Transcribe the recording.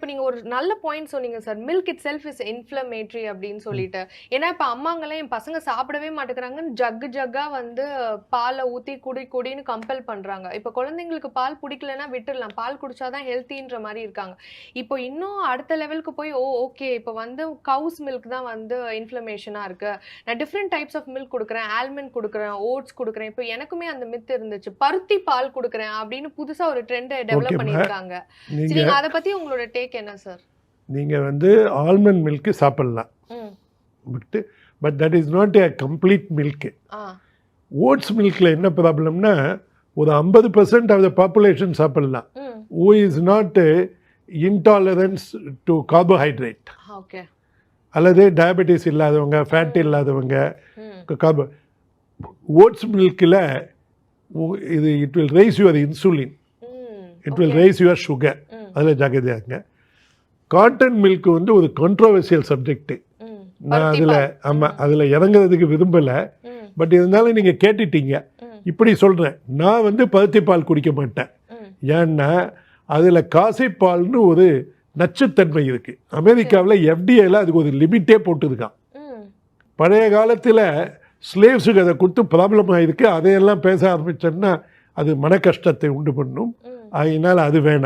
இப்போ நீங்க ஒரு நல்ல பாயிண்ட் சொன்னீங்க sir. Milk it self is inflammatory அப்படின்னு சொல்லிட்டு. ஏன்னா இப்ப அம்மாங்கலாம் என் பசங்க சாப்பிடவே மாட்டேங்கிறாங்கன்னு ஜக்கா வந்து பாலை ஊத்தி குடின்னு கம்பல் பண்றாங்க. இப்ப குழந்தைங்களுக்கு பால் பிடிக்கலன்னா விட்டுடலாம். பால் குடிச்சாதான் ஹெல்த்தின்ற மாதிரி இருக்காங்க. இப்போ இன்னும் அடுத்த லெவலுக்கு போய் ஓகே இப்போ வந்து கவுஸ் மில்க் தான் வந்து இன்ஃப்ளமேஷனா இருக்கு. நான் டிஃப்ரெண்ட் டைப்ஸ் ஆஃப் மில்க் கொடுக்குறேன், ஆல்மண்ட் கொடுக்குறேன், ஓட்ஸ் கொடுக்குறேன். இப்போ எனக்குமே அந்த மித் இருந்துச்சு. பருத்தி பால் கொடுக்குறேன் அப்படின்னு புதுசா ஒரு ட்ரெண்ட் டெவலப் பண்ணிருக்காங்க. நீங்க அத பத்தி உங்களோட டேக் என்ன சார்? நீங்க வந்து ஆல்மண்ட் மில்க் சாப்பிடலாம், but that is not a complete milk. Oats மில்க்ல என்ன ப்ராப்ளம்னா ஒரு 50% ஆஃப் த பாப்புலேஷன் சாப்பிடலாம், who is not intolerance to carbohydrate. Okay. அல்லது டயபெட்டிஸ் இல்லாதவங்க, ஃபேட் இல்லாதவங்க, கார்போ. ஓட்ஸ் மில்கில் இது it will rise your insulin, it will rise your sugar, அதில் ஜாக்கிரதையாங்க. காட்டன் மில்க் வந்து ஒரு கான்ட்ரோவர்சியல் சப்ஜெக்ட். நான் அதில் இறங்குறதுக்கு விரும்பலை, பட் இருந்தாலும் நீங்கள் கேட்டுட்டீங்க. இப்படி சொல்கிறேன், நான் வந்து பருத்திப்பால் குடிக்க மாட்டேன். ஏன்னா அதில் காசைப்பால்னு ஒரு நச்சுத்தன்மை இருக்குது. அமெரிக்காவில் எஃப்டிஏல அதுக்கு ஒரு லிமிட்டே போட்டுருக்கான். பழைய காலத்தில் ஸ்லேவ்ஸுக்கு அதை கொடுத்து ப்ராப்ளம் ஆகிருக்கு. அதையெல்லாம் பேச ஆரம்பிச்சோன்னா அது மன கஷ்டத்தை உண்டு பண்ணும். அதனால் அது வேணாம்.